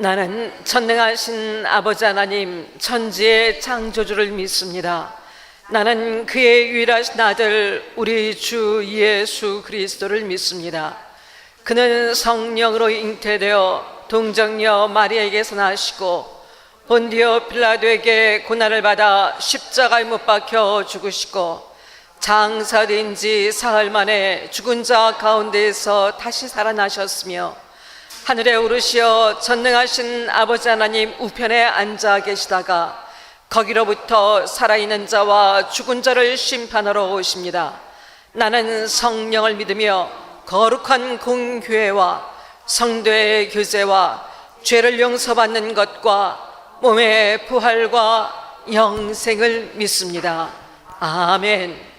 나는 전능하신 아버지 하나님 천지의 창조주를 믿습니다. 나는 그의 유일하신 아들 우리 주 예수 그리스도를 믿습니다. 그는 성령으로 잉태되어 동정녀 마리아에게서 나시고 본디오 빌라도에게 고난을 받아 십자가에 못 박혀 죽으시고 장사된 지 사흘 만에 죽은 자 가운데에서 다시 살아나셨으며 하늘에 오르시어 전능하신 아버지 하나님 우편에 앉아 계시다가 거기로부터 살아있는 자와 죽은 자를 심판하러 오십니다. 나는 성령을 믿으며 거룩한 공교회와 성도의 교제와 죄를 용서받는 것과 몸의 부활과 영생을 믿습니다. 아멘.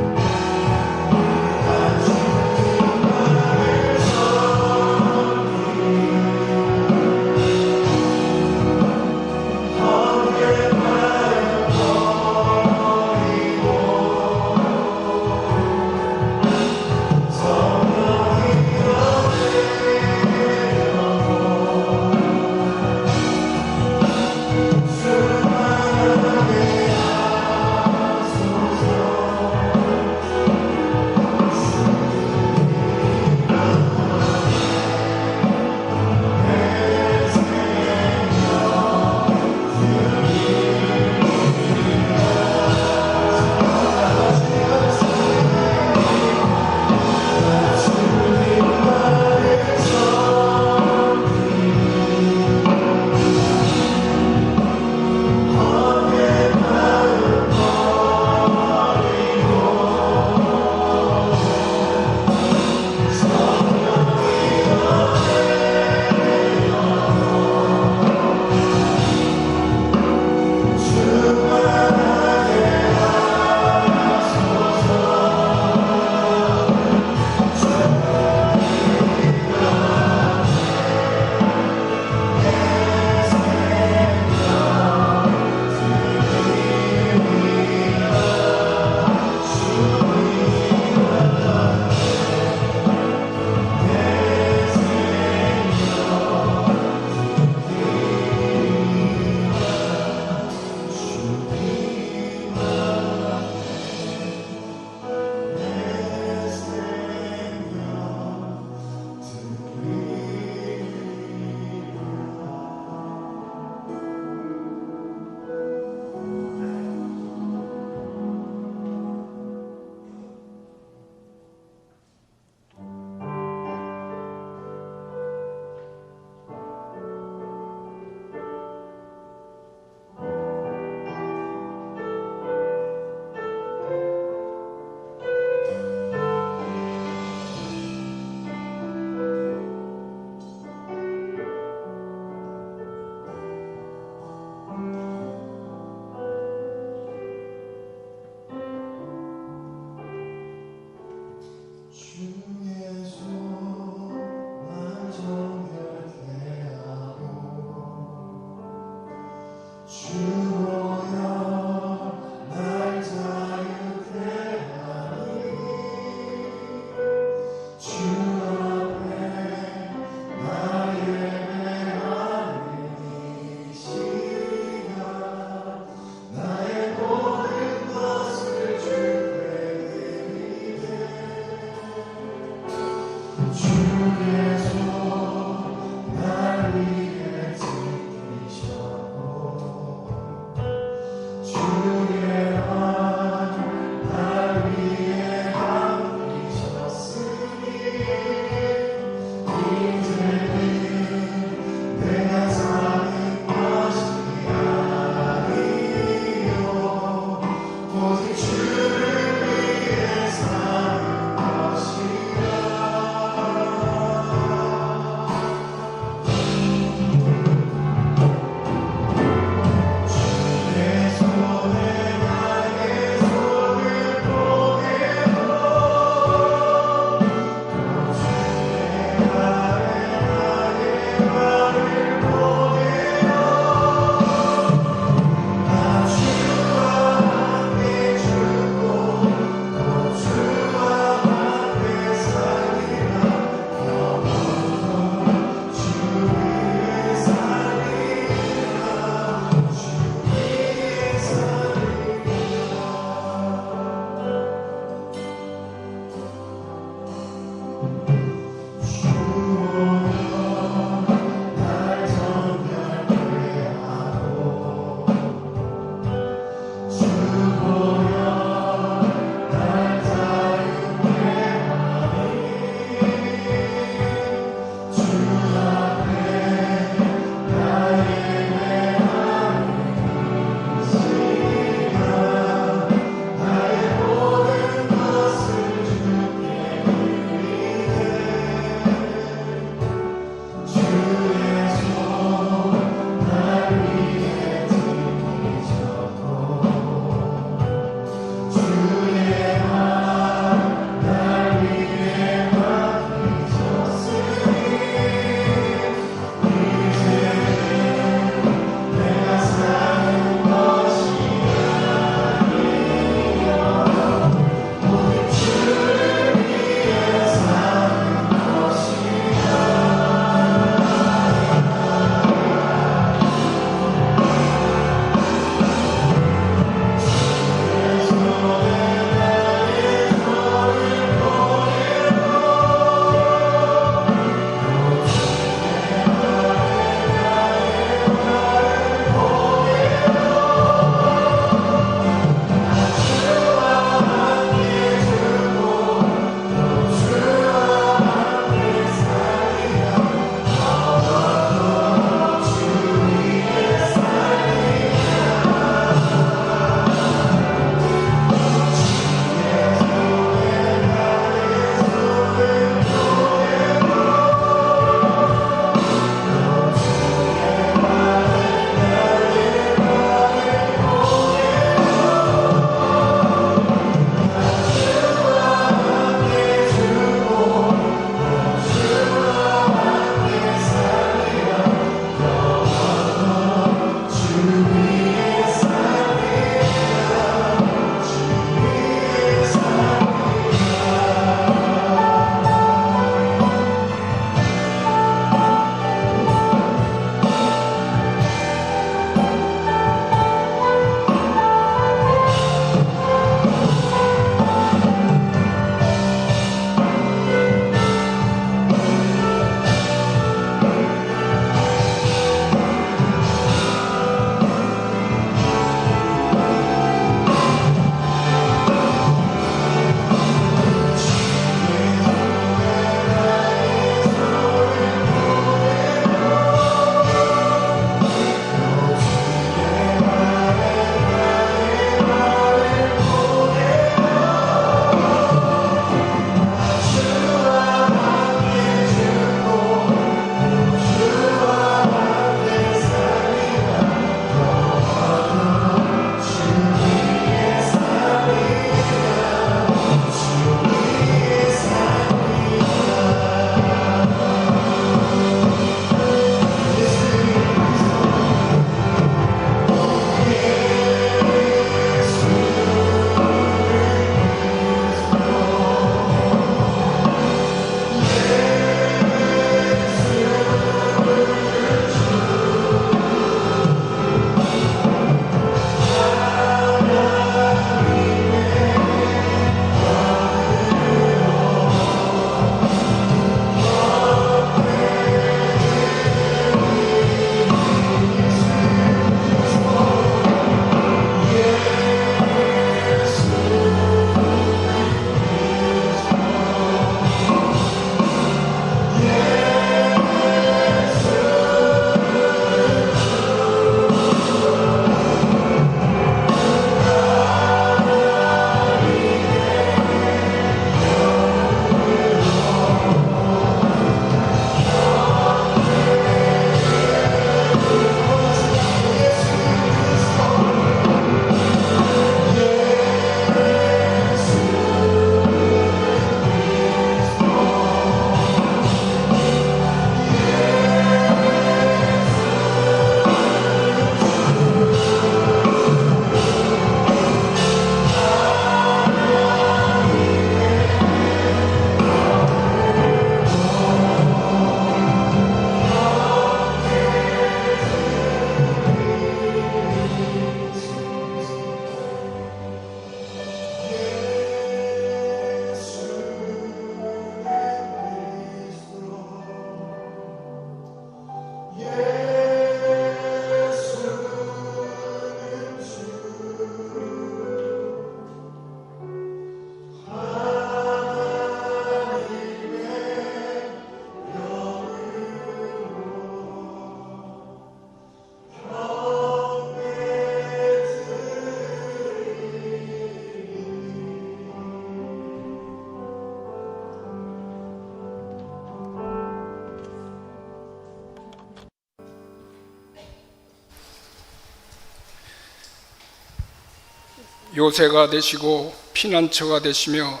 요새가 되시고 피난처가 되시며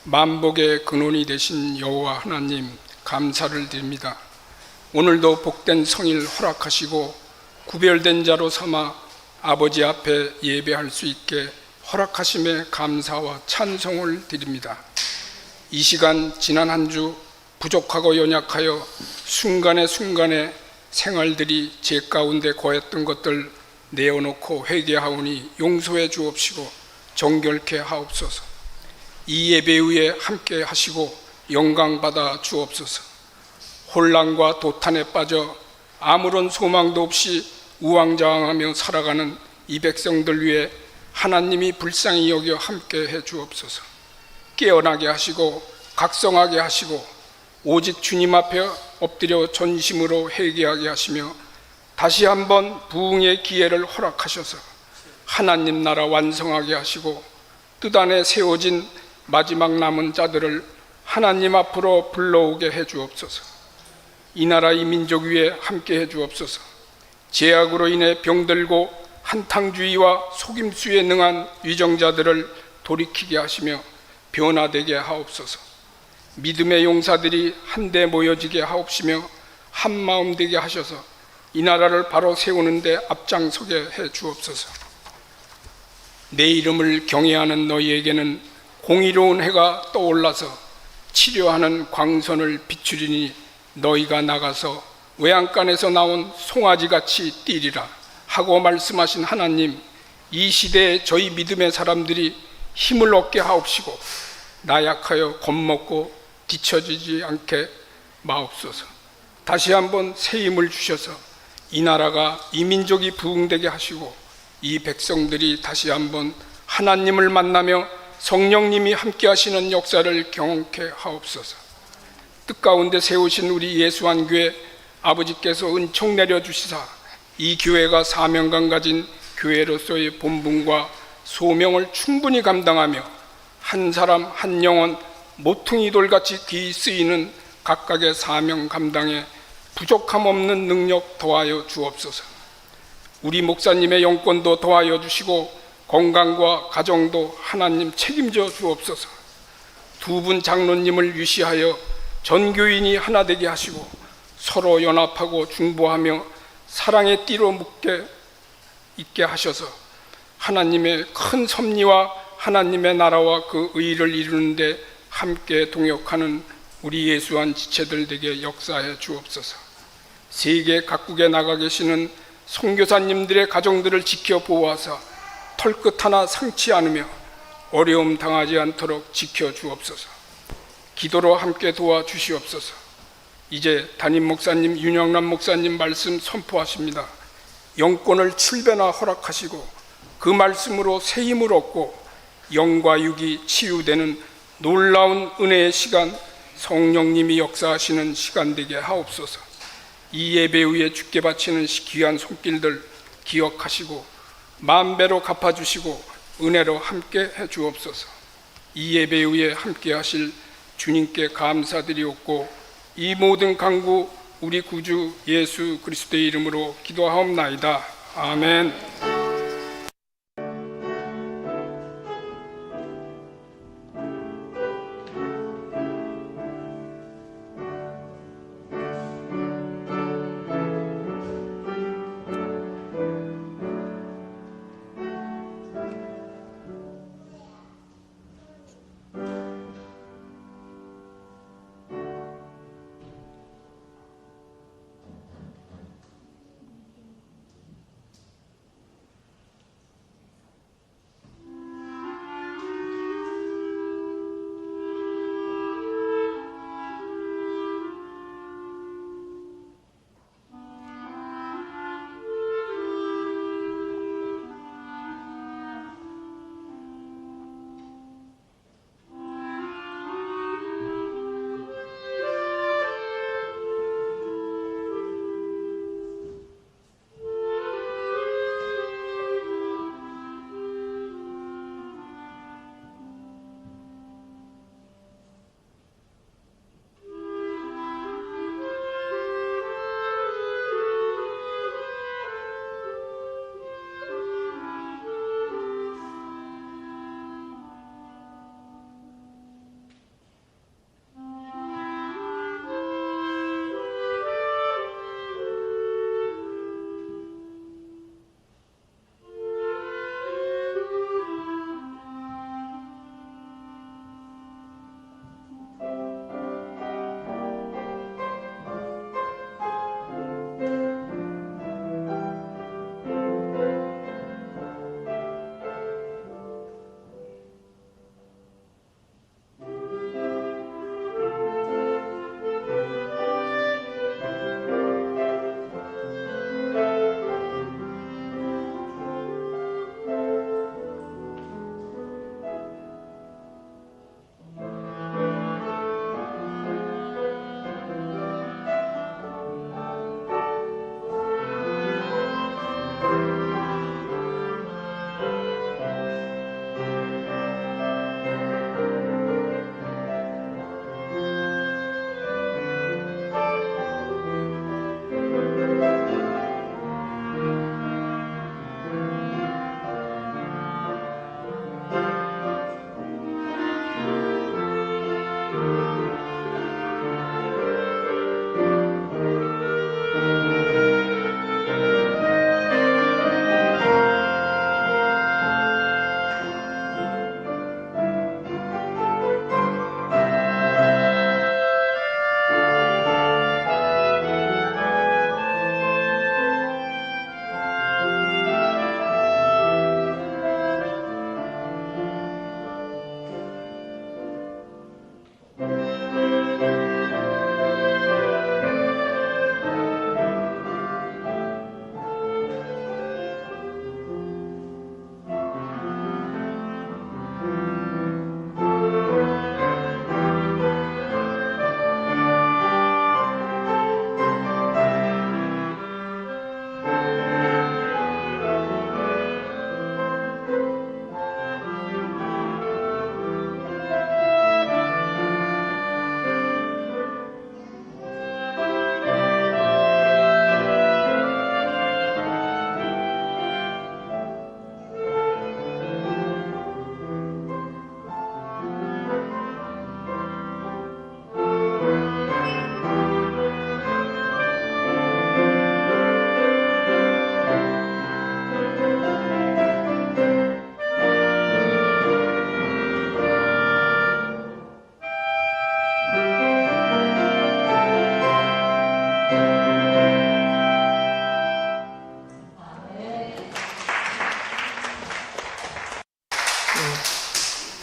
만복의 근원이 되신 여호와 하나님, 감사를 드립니다. 오늘도 복된 성일 허락하시고 구별된 자로 삼아 아버지 앞에 예배할 수 있게 허락하심에 감사와 찬송을 드립니다. 이 시간 지난 한 주 부족하고 연약하여 순간에 생활들이 제 가운데 거했던 것들 내어놓고 회개하오니 용서해 주옵시고 정결케 하옵소서. 이 예배 후에 함께 하시고 영광 받아 주옵소서. 혼란과 도탄에 빠져 아무런 소망도 없이 우왕좌왕하며 살아가는 이 백성들 위해 하나님이 불쌍히 여겨 함께 해 주옵소서. 깨어나게 하시고 각성하게 하시고 오직 주님 앞에 엎드려 전심으로 회개하게 하시며 다시 한번 부흥의 기회를 허락하셔서 하나님 나라 완성하게 하시고 뜻 안에 세워진 마지막 남은 자들을 하나님 앞으로 불러오게 해 주옵소서. 이 나라 이 민족 위에 함께 해 주옵소서. 제약으로 인해 병들고 한탕주의와 속임수에 능한 위정자들을 돌이키게 하시며 변화되게 하옵소서. 믿음의 용사들이 한데 모여지게 하옵시며 한마음 되게 하셔서 이 나라를 바로 세우는데 앞장서게 해 주옵소서. 내 이름을 경외하는 너희에게는 공의로운 해가 떠올라서 치료하는 광선을 비추리니 너희가 나가서 외양간에서 나온 송아지같이 뛰리라 하고 말씀하신 하나님, 이 시대에 저희 믿음의 사람들이 힘을 얻게 하옵시고 나약하여 겁먹고 뒤처지지 않게 마옵소서. 다시 한번 새 힘을 주셔서 이 나라가, 이 민족이 부흥되게 하시고 이 백성들이 다시 한번 하나님을 만나며 성령님이 함께 하시는 역사를 경험케 하옵소서. 뜻 가운데 세우신 우리 예수한교회 아버지께서 은총 내려주시사 이 교회가 사명감 가진 교회로서의 본분과 소명을 충분히 감당하며 한 사람 한 영혼 모퉁이 돌같이 귀히 쓰이는 각각의 사명 감당에 부족함 없는 능력 더하여 주옵소서. 우리 목사님의 영권도 더하여 주시고 건강과 가정도 하나님 책임져 주옵소서. 두 분 장로님을 위시하여 전교인이 하나 되게 하시고 서로 연합하고 중보하며 사랑의 띠로 묶게 있게 하셔서 하나님의 큰 섭리와 하나님의 나라와 그 의를 이루는데 함께 동역하는 우리 예수한 지체들 되게 역사해 주옵소서. 세계 각국에 나가 계시는 선교사님들의 가정들을 지켜 보호하사 털끝 하나 상치 않으며 어려움 당하지 않도록 지켜 주옵소서. 기도로 함께 도와 주시옵소서. 이제 담임 목사님, 윤영남 목사님 말씀 선포하십니다. 영권을 7배나 허락하시고 그 말씀으로 새 힘을 얻고 영과 육이 치유되는 놀라운 은혜의 시간, 성령님이 역사하시는 시간 되게 하옵소서. 이 예배 후에 주께 바치는 귀한 손길들 기억하시고 만배로 갚아주시고 은혜로 함께 해주옵소서. 이 예배 후에 함께 하실 주님께 감사드리옵고 이 모든 간구 우리 구주 예수 그리스도의 이름으로 기도하옵나이다. 아멘.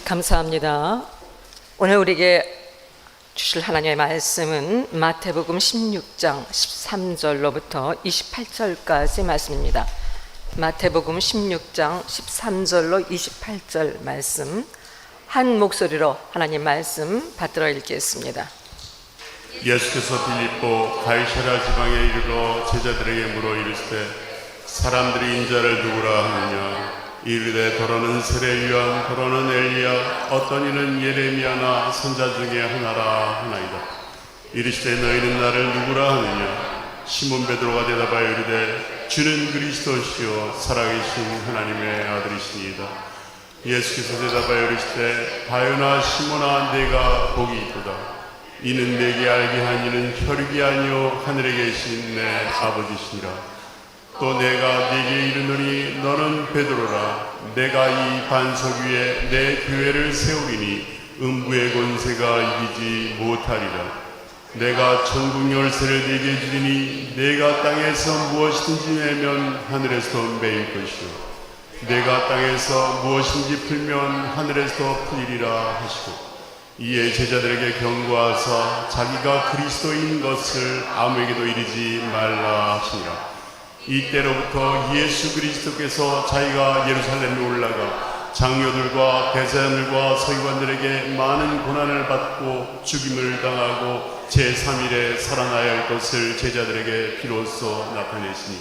감사합니다. 오늘 우리에게 주실 하나님의 말씀은 마태복음 16장 13절로부터 28절까지 말씀입니다. 마태복음 16장 13절로 28절 말씀 한 목소리로 하나님 말씀 받들어 읽겠습니다. 예수께서 빌립보 가이사랴 지방에 이르러 제자들에게 물어 이르시되 사람들이 인자를 누구라 하느냐 이르되 더러는 세례요한 더러는 엘리야 어떤 이는 예레미야나 선자 중에 하나라 하나이다. 이르시되 너희는 나를 누구라 하느냐 시몬 베드로가 대답하여 이르되 주는 그리스도시요 살아계신 하나님의 아들이시니이다. 예수께서 대답하여 이르시되 바요나 시몬아 내가 복이 있도다. 이는 내게 알게 한 이는 혈육이 아니요 하늘에 계신 내 아버지시니라. 또 내가 네게 이르노니 너는 베드로라. 내가 이 반석 위에 내 교회를 세우리니 음부의 권세가 이기지 못하리라. 내가 천국 열쇠를 네게 주리니 내가 땅에서 무엇이든지 내면 하늘에서 매일 것이요 내가 땅에서 무엇인지 풀면 하늘에서 풀리리라 하시고 이에 제자들에게 경고하사 자기가 그리스도인 것을 아무에게도 이르지 말라 하시니라. 이때로부터 예수 그리스도께서 자기가 예루살렘에 올라가 장로들과 대제사장들과 서기관들에게 많은 고난을 받고 죽임을 당하고 제3일에 살아나야 할 것을 제자들에게 비로소 나타내시니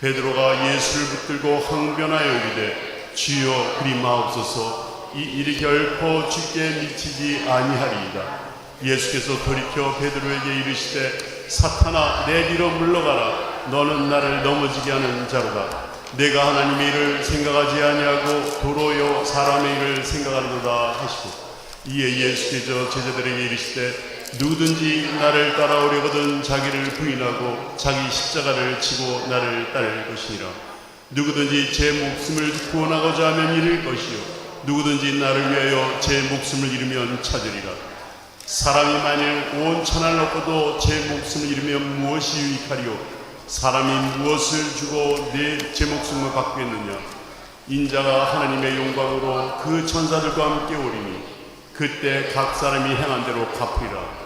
베드로가 예수를 붙들고 항변하여 이르되 주여 그리 마옵소서 이 일이 결코 주께 미치지 아니하리이다. 예수께서 돌이켜 베드로에게 이르시되 사탄아 내 뒤로 물러가라. 너는 나를 넘어지게 하는 자로다. 내가 하나님의 일을 생각하지 아니하고 도로요 사람의 일을 생각하노라 하시고 이에 예수께서 제자들에게 이르시되 누구든지 나를 따라오려거든 자기를 부인하고 자기 십자가를 지고 나를 따를 것이니라. 누구든지 제 목숨을 구원하고자 하면 잃을 것이요 누구든지 나를 위하여 제 목숨을 잃으면 찾으리라. 사람이 만일 온 천하를 얻고도 제 목숨을 잃으면 무엇이 유익하리요 사람이 무엇을 주고 제 목숨을 받겠느냐. 인자가 하나님의 영광으로 그 천사들과 함께 오리니 그때 각 사람이 행한 대로 갚으리라.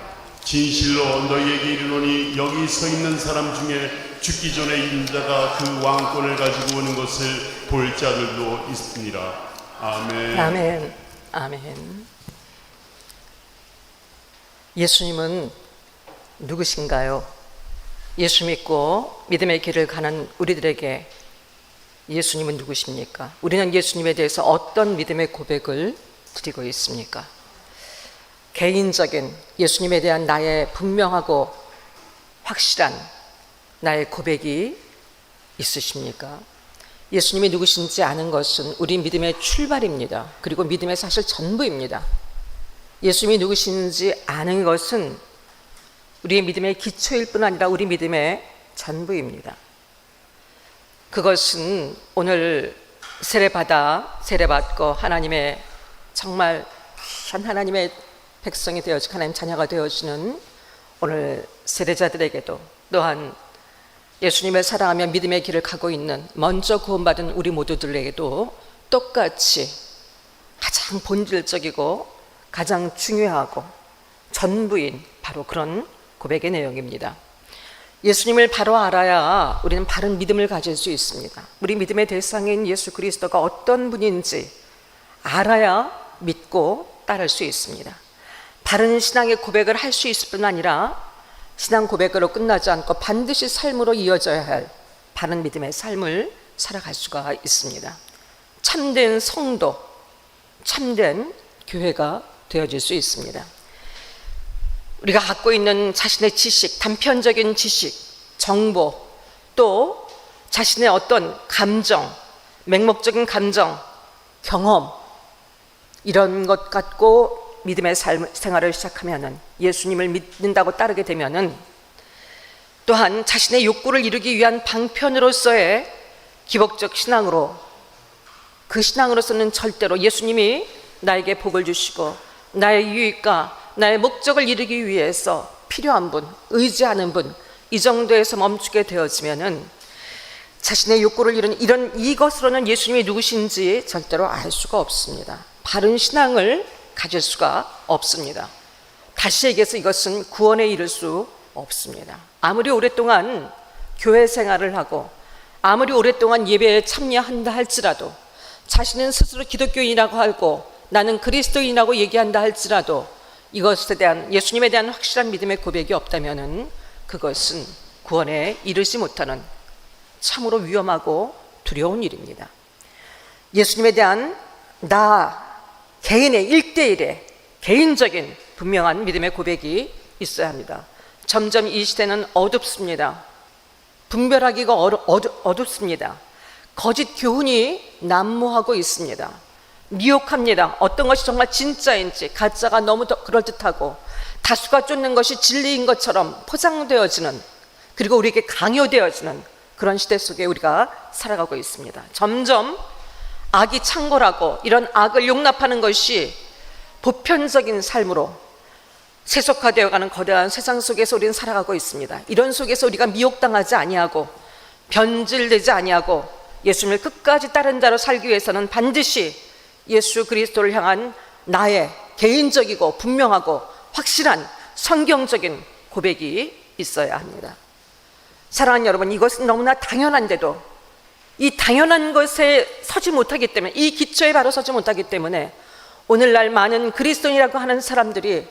진실로 너희에게 이르노니 여기 서 있는 사람 중에 죽기 전에 인자가 그 왕권을 가지고 오는 것을 볼 자들도 있으니라. 아멘. 아멘. 아멘. 예수님은 누구신가요? 예수 믿고 믿음의 길을 가는 우리들에게 예수님은 누구십니까? 우리는 예수님에 대해서 어떤 믿음의 고백을 드리고 있습니까? 개인적인 예수님에 대한 나의 분명하고 확실한 나의 고백이 있으십니까? 예수님이 누구신지 아는 것은 우리 믿음의 출발입니다. 그리고 믿음의 사실 전부입니다. 예수님이 누구신지 아는 것은 우리의 믿음의 기초일 뿐 아니라 우리 믿음의 전부입니다. 그것은 오늘 세례받고 하나님의 정말 한 하나님의 백성이 되어지고 하나님 자녀가 되어지는 오늘 세례자들에게도 또한 예수님을 사랑하며 믿음의 길을 가고 있는 먼저 구원받은 우리 모두들에게도 똑같이 가장 본질적이고 가장 중요하고 전부인 바로 그런 고백의 내용입니다. 예수님을 바로 알아야 우리는 바른 믿음을 가질 수 있습니다. 우리 믿음의 대상인 예수 그리스도가 어떤 분인지 알아야 믿고 따를 수 있습니다. 바른 신앙의 고백을 할 수 있을 뿐 아니라 신앙 고백으로 끝나지 않고 반드시 삶으로 이어져야 할 바른 믿음의 삶을 살아갈 수가 있습니다. 참된 성도, 참된 교회가 되어질 수 있습니다. 우리가 갖고 있는 자신의 지식, 단편적인 지식, 정보, 또 자신의 어떤 감정, 맹목적인 감정, 경험 이런 것 갖고 믿음의 생활을 시작하면은 예수님을 믿는다고 따르게 되면은 또한 자신의 욕구를 이루기 위한 방편으로서의 기복적 신앙으로 그 신앙으로서는 절대로 예수님이 나에게 복을 주시고 나의 유익과 나의 목적을 이루기 위해서 필요한 분, 의지하는 분 이 정도에서 멈추게 되어지면은 자신의 욕구를 이루는 이것으로는 예수님이 누구신지 절대로 알 수가 없습니다. 바른 신앙을 가질 수가 없습니다. 다시 얘기해서 이것은 구원에 이를 수 없습니다. 아무리 오랫동안 교회 생활을 하고 아무리 오랫동안 예배에 참여한다 할지라도, 자신은 스스로 기독교인이라고 하고 나는 그리스도인이라고 얘기한다 할지라도 이것에 대한, 예수님에 대한 확실한 믿음의 고백이 없다면 그것은 구원에 이르지 못하는 참으로 위험하고 두려운 일입니다. 예수님에 대한 개인의 1대1의 개인적인 분명한 믿음의 고백이 있어야 합니다. 점점 이 시대는 어둡습니다. 분별하기가 어둡습니다. 거짓 교훈이 난무하고 있습니다. 미혹합니다. 어떤 것이 정말 진짜인지, 가짜가 너무 그럴듯하고 다수가 쫓는 것이 진리인 것처럼 포장되어지는, 그리고 우리에게 강요되어지는 그런 시대 속에 우리가 살아가고 있습니다. 점점 악이 창궐하고 이런 악을 용납하는 것이 보편적인 삶으로 세속화되어가는 거대한 세상 속에서 우리는 살아가고 있습니다. 이런 속에서 우리가 미혹당하지 아니하고 변질되지 아니하고 예수님을 끝까지 따른 자로 살기 위해서는 반드시 예수 그리스도를 향한 나의 개인적이고 분명하고 확실한 성경적인 고백이 있어야 합니다. 사랑하는 여러분, 이것은 너무나 당연한데도 이 당연한 것에 서지 못하기 때문에, 이 기초에 바로 서지 못하기 때문에 오늘날 많은 그리스도인이라고 하는 사람들이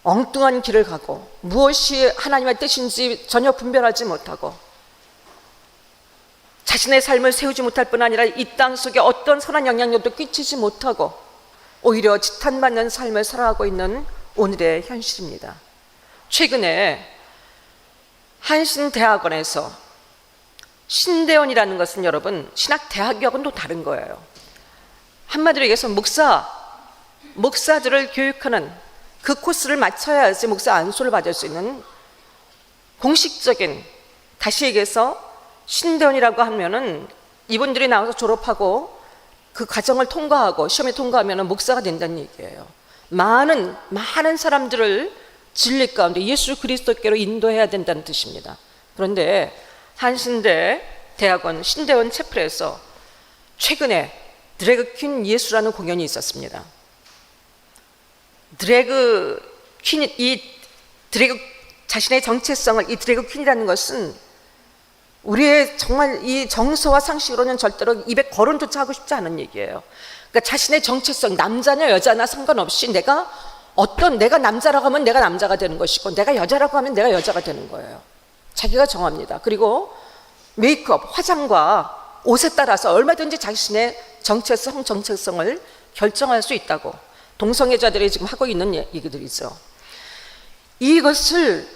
엉뚱한 길을 가고 무엇이 하나님의 뜻인지 전혀 분별하지 못하고 자신의 삶을 세우지 못할 뿐 아니라 이 땅 속에 어떤 선한 영향력도 끼치지 못하고 오히려 지탄받는 삶을 살아가고 있는 오늘의 현실입니다. 최근에 한신대학원에서, 신대원이라는 것은 여러분 신학대학하고는 또 다른 거예요. 한마디로 얘기해서 목사들을 교육하는 그 코스를 마쳐야지 목사 안수를 받을 수 있는 공식적인, 다시 얘기해서 신대원이라고 하면은 이분들이 나와서 졸업하고 그 과정을 통과하고 시험에 통과하면 목사가 된다는 얘기예요. 많은 사람들을 진리 가운데 예수 그리스도께로 인도해야 된다는 뜻입니다. 그런데 한신대 대학원 신대원 채플에서 최근에 드래그 퀸 예수라는 공연이 있었습니다. 자신의 정체성을, 이 드래그 퀸이라는 것은 우리의 정말 이 정서와 상식으로는 절대로 입에 거론조차 하고 싶지 않은 얘기예요. 그러니까 자신의 정체성, 남자냐 여자나 상관없이 내가 남자라고 하면 내가 남자가 되는 것이고 내가 여자라고 하면 내가 여자가 되는 거예요. 자기가 정합니다. 그리고 메이크업, 화장과 옷에 따라서 얼마든지 자신의 정체성을 결정할 수 있다고 동성애자들이 지금 하고 있는 얘기들이죠. 이것을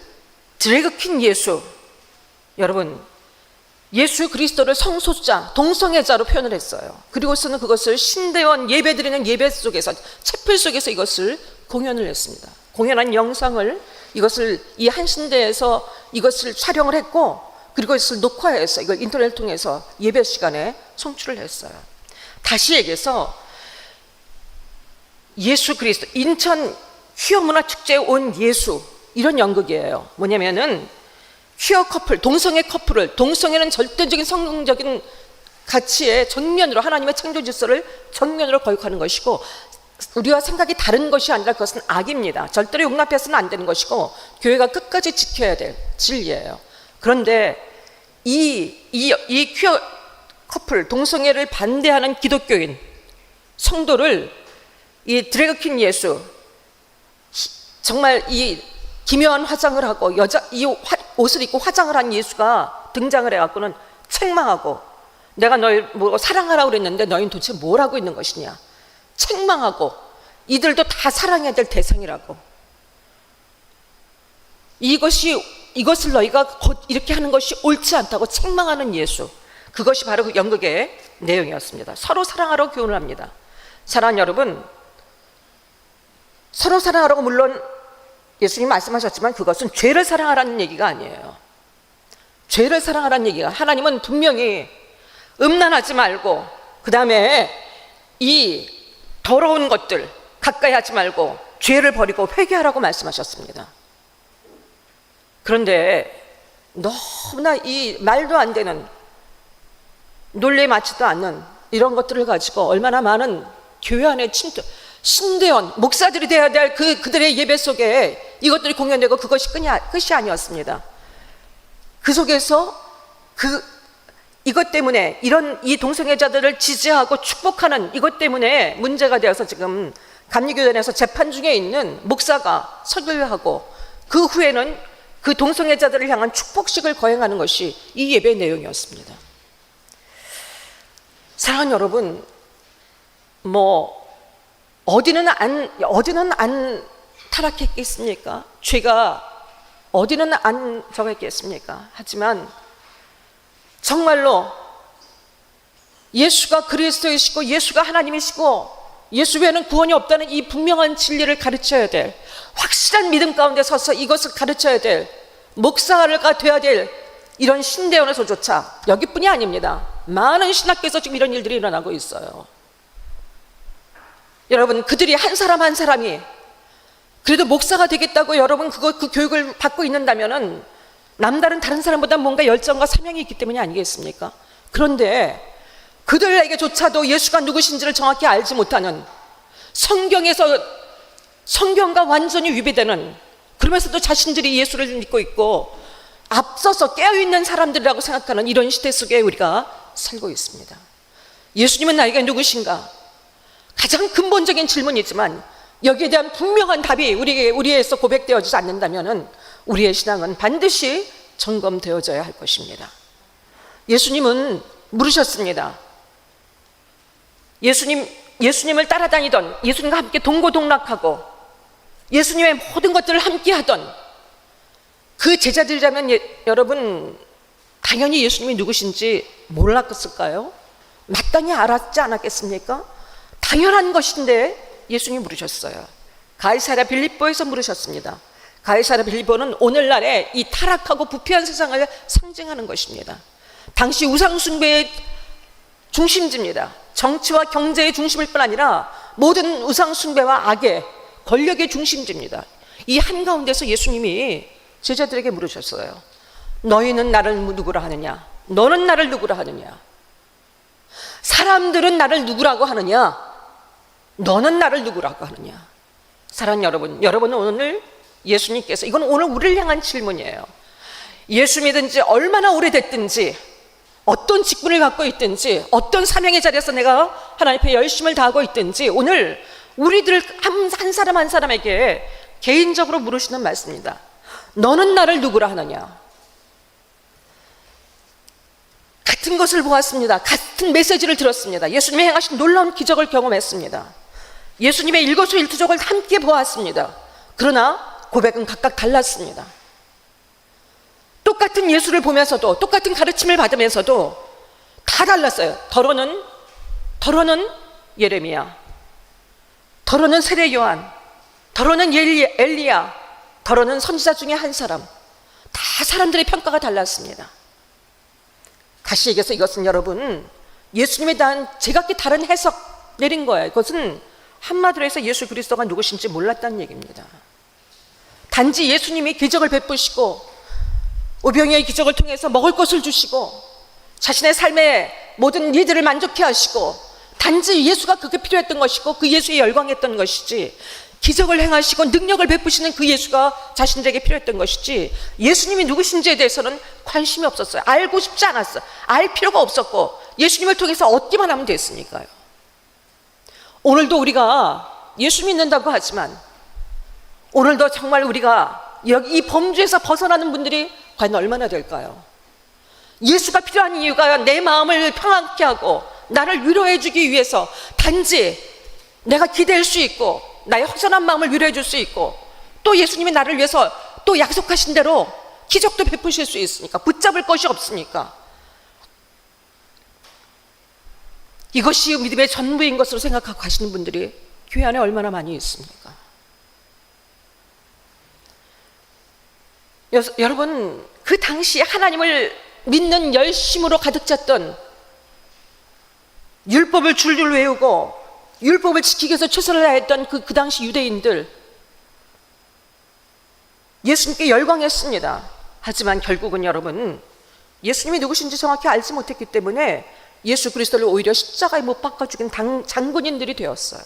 드래그 퀸 예수, 여러분 예수 그리스도를 성소자, 동성애자로 표현을 했어요. 그리고서는 그것을 신대원 예배드리는 예배 속에서, 채플 속에서 이것을 공연을 했습니다. 공연한 영상을, 이것을 이 한신대에서 이것을 촬영을 했고, 그리고 이것을 녹화해서 이걸 인터넷을 통해서 예배 시간에 송출을 했어요. 다시 얘기해서 예수 그리스도, 인천 퀴어문화축제에 온 예수, 이런 연극이에요. 뭐냐면은 퀴어 커플, 동성애 커플을, 동성애는 절대적인 성경적인 가치의 정면으로, 하나님의 창조 질서를 정면으로 거역하는 것이고, 우리와 생각이 다른 것이 아니라 그것은 악입니다. 절대로 용납해서는 안 되는 것이고 교회가 끝까지 지켜야 될 진리예요. 그런데 이 퀴어 커플, 동성애를 반대하는 기독교인 성도를 이 드래그 퀸 예수, 정말 이 기묘한 화장을 하고 옷을 입고 화장을 한 예수가 등장을 해갖고는 책망하고, 내가 너희 사랑하라고 그랬는데 너희는 도대체 뭘 하고 있는 것이냐, 책망하고, 이들도 다 사랑해야 될 대상이라고, 이것을 너희가 이렇게 하는 것이 옳지 않다고 책망하는 예수, 그것이 바로 그 연극의 내용이었습니다. 서로 사랑하라고 교훈을 합니다. 사랑하는 여러분, 서로 사랑하라고 물론 예수님 말씀하셨지만 그것은 죄를 사랑하라는 얘기가 아니에요. 죄를 사랑하라는 얘기가, 하나님은 분명히 음란하지 말고, 그 다음에 이 더러운 것들 가까이 하지 말고 죄를 버리고 회개하라고 말씀하셨습니다. 그런데 너무나 이 말도 안 되는 논리에 맞지도 않는 이런 것들을 가지고 얼마나 많은 교회 안에 신대원 목사들이 되어야 될 그들의 예배 속에 이것들이 공연되고 그것이 끝이 아니었습니다. 그 속에서 이것 때문에 이 동성애자들을 지지하고 축복하는 이것 때문에 문제가 되어서 지금 감리교단에서 재판 중에 있는 목사가 설교를 하고 그 후에는 그 동성애자들을 향한 축복식을 거행하는 것이 이 예배의 내용이었습니다. 사랑하는 여러분, 어디는 안 타락했겠습니까? 죄가 어디는 안 저했겠습니까? 하지만 정말로 예수가 그리스도이시고 예수가 하나님이시고 예수 외에는 구원이 없다는 이 분명한 진리를 가르쳐야 될, 확실한 믿음 가운데 서서 이것을 가르쳐야 될 목사가 되어야 될 이런 신대원에서조차, 여기뿐이 아닙니다. 많은 신학교에서 지금 이런 일들이 일어나고 있어요. 여러분, 그들이 한 사람 한 사람이 그래도 목사가 되겠다고 여러분 그 교육을 받고 있는다면은 남다른 다른 사람보다 뭔가 열정과 사명이 있기 때문이 아니겠습니까? 그런데 그들에게조차도 예수가 누구신지를 정확히 알지 못하는, 성경과 완전히 위배되는, 그러면서도 자신들이 예수를 믿고 있고 앞서서 깨어있는 사람들이라고 생각하는 이런 시대 속에 우리가 살고 있습니다. 예수님은 나에게 누구신가? 가장 근본적인 질문이지만 여기에 대한 분명한 답이 우리에서 고백되어지지 않는다면 우리의 신앙은 반드시 점검되어져야 할 것입니다. 예수님은 물으셨습니다. 예수님을 따라다니던, 예수님과 함께 동고동락하고 예수님의 모든 것들을 함께 하던 그 제자들이라면 여러분 당연히 예수님이 누구신지 몰랐을까요? 마땅히 알았지 않았겠습니까? 당연한 것인데 예수님이 물으셨어요. 가이사랴 빌립보에서 물으셨습니다. 가이사랴 빌립보는 오늘날의 이 타락하고 부패한 세상을 상징하는 것입니다. 당시 우상숭배의 중심지입니다. 정치와 경제의 중심일 뿐 아니라 모든 우상숭배와 악의 권력의 중심지입니다. 이 한가운데서 예수님이 제자들에게 물으셨어요. 너희는 나를 누구라 하느냐? 너는 나를 누구라 하느냐? 사람들은 나를 누구라고 하느냐? 너는 나를 누구라고 하느냐? 사랑하는 여러분, 여러분은 오늘 예수님께서, 이건 오늘 우리를 향한 질문이에요. 예수 믿은 지 얼마나 오래됐든지, 어떤 직분을 갖고 있든지, 어떤 사명의 자리에서 내가 하나님 앞에 열심을 다하고 있든지, 오늘 우리들 한 사람 한 사람에게 개인적으로 물으시는 말씀입니다. 너는 나를 누구라 하느냐? 같은 것을 보았습니다. 같은 메시지를 들었습니다. 예수님의 행하신 놀라운 기적을 경험했습니다. 예수님의 일거수일투족을 함께 보았습니다. 그러나 고백은 각각 달랐습니다. 똑같은 예수를 보면서도, 똑같은 가르침을 받으면서도 다 달랐어요. 더러는 예레미야, 더러는 세례 요한, 더러는 엘리야, 더러는 선지자 중에 한 사람. 다 사람들의 평가가 달랐습니다. 다시 얘기해서 이것은 여러분 예수님에 대한 제각기 다른 해석 내린 거예요. 그것은 한마디로 해서 예수 그리스도가 누구신지 몰랐다는 얘기입니다. 단지 예수님이 기적을 베푸시고 오병이어의 기적을 통해서 먹을 것을 주시고 자신의 삶의 모든 일들을 만족해 하시고 단지 예수가 그게 필요했던 것이고 그 예수에 열광했던 것이지, 기적을 행하시고 능력을 베푸시는 그 예수가 자신들에게 필요했던 것이지, 예수님이 누구신지에 대해서는 관심이 없었어요. 알고 싶지 않았어요. 알 필요가 없었고 예수님을 통해서 얻기만 하면 됐으니까요. 오늘도 우리가 예수 믿는다고 하지만 오늘도 정말 우리가 이 범주에서 벗어나는 분들이 과연 얼마나 될까요? 예수가 필요한 이유가 내 마음을 평안케 하고 나를 위로해 주기 위해서, 단지 내가 기댈 수 있고 나의 허전한 마음을 위로해 줄 수 있고, 또 예수님이 나를 위해서 또 약속하신 대로 기적도 베푸실 수 있으니까, 붙잡을 것이 없으니까, 이것이 믿음의 전부인 것으로 생각하고 가시는 분들이 교회 안에 얼마나 많이 있습니까? 여러분, 그 당시 하나님을 믿는 열심으로 가득 찼던, 율법을 줄줄 외우고 율법을 지키기 위해서 최선을 다했던 그 당시 유대인들, 예수님께 열광했습니다. 하지만 결국은 여러분 예수님이 누구신지 정확히 알지 못했기 때문에 예수 그리스도를 오히려 십자가에 못 박아 죽인 장군인들이 되었어요.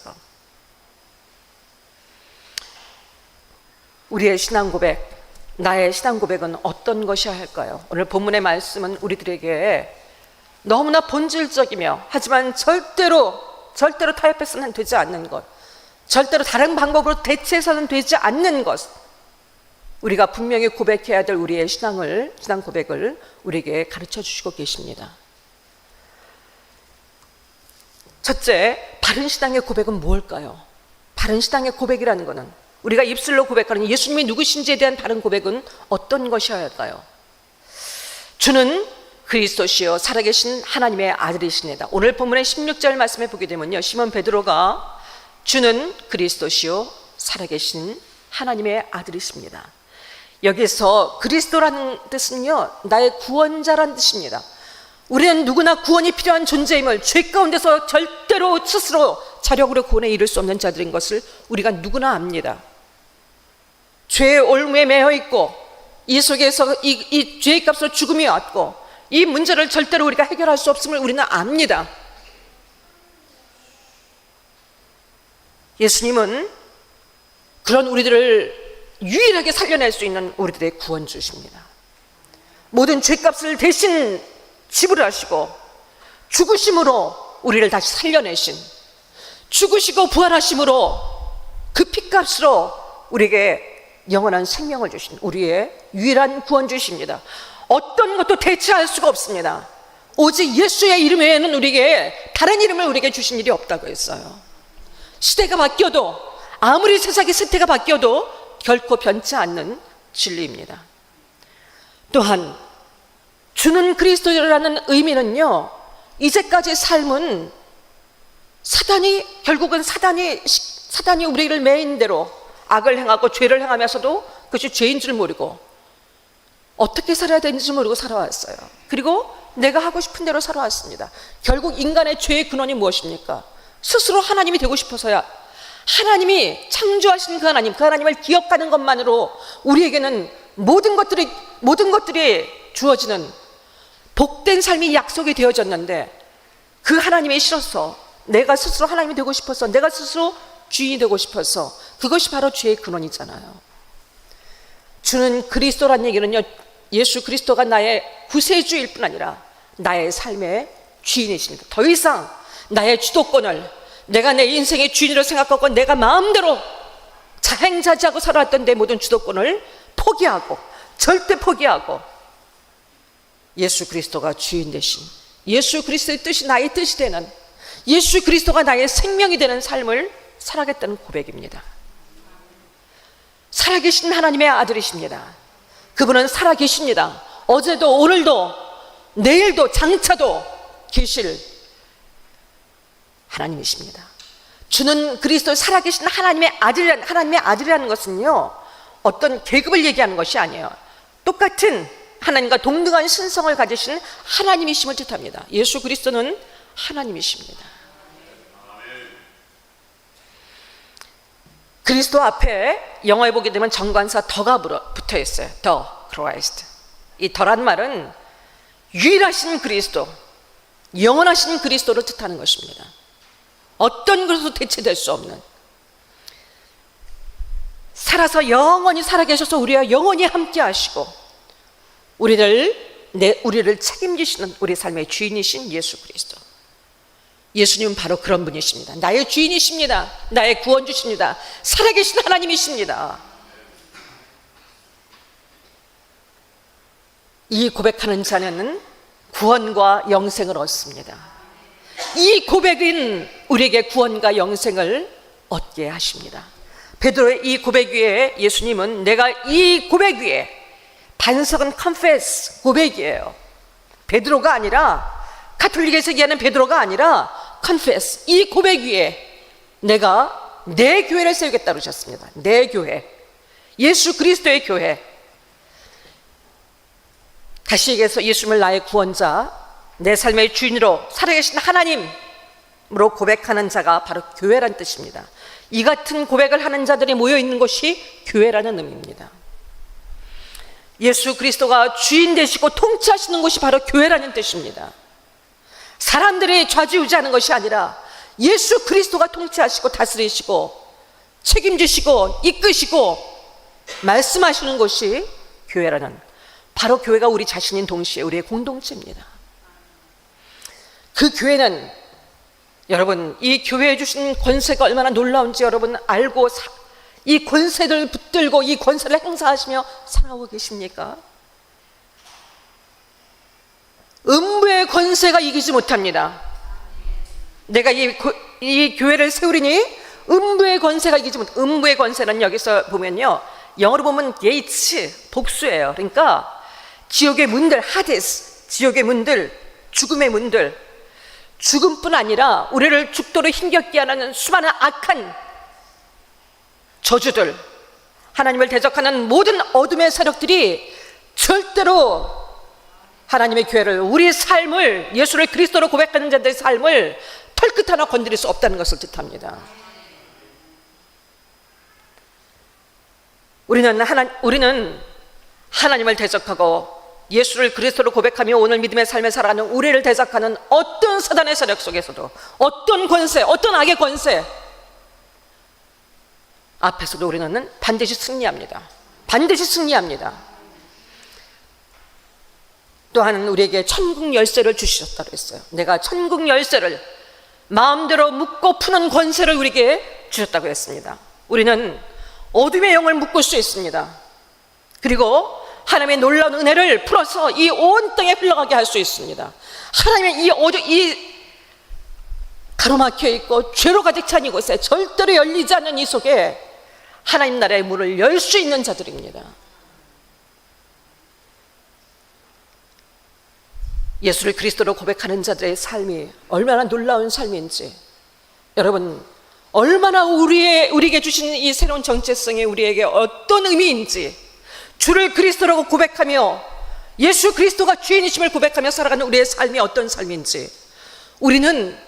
우리의 신앙 고백, 나의 신앙 고백은 어떤 것이어야 할까요? 오늘 본문의 말씀은 우리들에게 너무나 본질적이며 하지만 절대로 타협해서는 되지 않는 것, 절대로 다른 방법으로 대체해서는 되지 않는 것, 우리가 분명히 고백해야 될 우리의 신앙 고백을 우리에게 가르쳐 주시고 계십니다. 첫째, 바른 신앙의 고백은 무엇일까요? 바른 신앙의 고백이라는 것은 우리가 입술로 고백하는 예수님이 누구신지에 대한 바른 고백은 어떤 것이어야 할까요? 주는 그리스도시요 살아계신 하나님의 아들이시니다. 오늘 본문의 16절 말씀에 보게 되면요, 시몬 베드로가 주는 그리스도시요 살아계신 하나님의 아들이십니다. 여기서 그리스도라는 뜻은요, 나의 구원자라는 뜻입니다. 우리는 누구나 구원이 필요한 존재임을, 죄 가운데서 절대로 스스로 자력으로 구원에 이를 수 없는 자들인 것을 우리가 누구나 압니다. 죄의 올무에 매여 있고 이 속에서 이 죄의 값으로 죽음이 왔고 이 문제를 절대로 우리가 해결할 수 없음을 우리는 압니다. 예수님은 그런 우리들을 유일하게 살려낼 수 있는 우리들의 구원주십니다. 모든 죄값을 대신 지불하시고 죽으심으로 우리를 다시 살려내신, 죽으시고 부활하심으로 그 피값으로 우리에게 영원한 생명을 주신 우리의 유일한 구원주십니다. 어떤 것도 대체할 수가 없습니다. 오직 예수의 이름 외에는 우리에게 다른 이름을 우리에게 주신 일이 없다고 했어요. 시대가 바뀌어도, 아무리 세상의 세태가 바뀌어도 결코 변치 않는 진리입니다. 또한 주는 그리스도라는 의미는요, 이제까지 삶은 결국은 사단이 우리를 메인대로 악을 행하고 죄를 행하면서도 그것이 죄인 줄 모르고 어떻게 살아야 되는지 모르고 살아왔어요. 그리고 내가 하고 싶은 대로 살아왔습니다. 결국 인간의 죄의 근원이 무엇입니까? 스스로 하나님이 되고 싶어서야, 하나님이 창조하신 그 하나님을 기억하는 것만으로 우리에게는 모든 것들이 주어지는 복된 삶이 약속이 되어졌는데, 그 하나님이 싫어서, 내가 스스로 하나님이 되고 싶어서, 내가 스스로 주인이 되고 싶어서, 그것이 바로 죄의 근원이잖아요. 주는 그리스도란 얘기는요, 예수 그리스도가 나의 구세주일 뿐 아니라 나의 삶의 주인이십니다. 더 이상 나의 주도권을 내가 내 인생의 주인으로 생각하고 내가 마음대로 자행자지하고 살아왔던 내 모든 주도권을 포기하고, 절대 포기하고, 예수 그리스도가 주인 되신, 예수 그리스도의 뜻이 나의 뜻이 되는, 예수 그리스도가 나의 생명이 되는 삶을 살아가겠다는 고백입니다. 살아계신 하나님의 아들이십니다. 그분은 살아계십니다. 어제도 오늘도 내일도 장차도 계실 하나님이십니다. 주는 그리스도 살아계신 하나님의 아들이라는 것은요, 어떤 계급을 얘기하는 것이 아니에요. 똑같은 하나님과 동등한 신성을 가지신 하나님이심을 뜻합니다. 예수 그리스도는 하나님이십니다. 그리스도 앞에 영어에 보게 되면 정관사 더가 붙어 있어요. 더 크라이스트. 이 더란 말은 유일하신 그리스도, 영원하신 그리스도를 뜻하는 것입니다. 어떤 것으로도 대체될 수 없는, 살아서 영원히 살아계셔서 우리와 영원히 함께 하시고 우리를 책임지시는 우리 삶의 주인이신 예수 그리스도. 예수님은 바로 그런 분이십니다. 나의 주인이십니다. 나의 구원주십니다. 살아계신 하나님이십니다. 이 고백하는 자는 구원과 영생을 얻습니다. 이 고백은 우리에게 구원과 영생을 얻게 하십니다. 베드로의 이 고백 위에 예수님은, 내가 이 고백 위에, 반석은 confess, 고백이에요. 베드로가 아니라, 가톨릭에서 얘기하는 베드로가 아니라 confess, 이 고백 위에 내가 내 교회를 세우겠다 그러셨습니다. 내 교회, 예수 그리스도의 교회. 다시 얘기해서 예수님을 나의 구원자, 내 삶의 주인으로 살아계신 하나님으로 고백하는 자가 바로 교회란 뜻입니다. 이 같은 고백을 하는 자들이 모여있는 곳이 교회라는 의미입니다. 예수 그리스도가 주인 되시고 통치하시는 곳이 바로 교회라는 뜻입니다. 사람들이 좌지우지하는 것이 아니라 예수 그리스도가 통치하시고 다스리시고 책임지시고 이끄시고 말씀하시는 것이 교회라는, 바로 교회가 우리 자신인 동시에 우리의 공동체입니다. 그 교회는 여러분, 이 교회에 주신 권세가 얼마나 놀라운지 여러분 알고 이 권세를 붙들고 이 권세를 행사하시며 살아오고 계십니까? 음부의 권세가 이기지 못합니다. 내가 이 교회를 세우리니 음부의 권세가 이기지 못. 음부의 권세는 여기서 보면요, 영어로 보면 게이츠, 복수예요. 그러니까 지옥의 문들, 하데스, 지옥의 문들, 죽음의 문들, 죽음뿐 아니라 우리를 죽도록 힘겹게 하는 수많은 악한 저주들, 하나님을 대적하는 모든 어둠의 세력들이 절대로 하나님의 교회를, 우리의 삶을, 예수를 그리스도로 고백하는 자들의 삶을 털끝 하나 건드릴 수 없다는 것을 뜻합니다. 우리는 하나님을 대적하고 예수를 그리스도로 고백하며 오늘 믿음의 삶에 살아가는 우리를 대적하는 어떤 사단의 세력 속에서도, 어떤 권세, 어떤 악의 권세 앞에서도 우리는 반드시 승리합니다. 반드시 승리합니다. 또한 우리에게 천국 열쇠를 주셨다고 했어요. 내가 천국 열쇠를 마음대로 묶고 푸는 권세를 우리에게 주셨다고 했습니다. 우리는 어둠의 영을 묶을 수 있습니다. 그리고 하나님의 놀라운 은혜를 풀어서 이 온 땅에 흘러가게 할 수 있습니다. 하나님의 이 가로막혀 있고 죄로 가득 찬 이곳에 절대로 열리지 않는 이 속에 하나님 나라의 문을 열 수 있는 자들입니다. 예수를 그리스도로 고백하는 자들의 삶이 얼마나 놀라운 삶인지, 여러분 얼마나 우리에게 주신 이 새로운 정체성이 우리에게 어떤 의미인지, 주를 그리스도라고 고백하며 예수 그리스도가 주인이심을 고백하며 살아가는 우리의 삶이 어떤 삶인지 우리는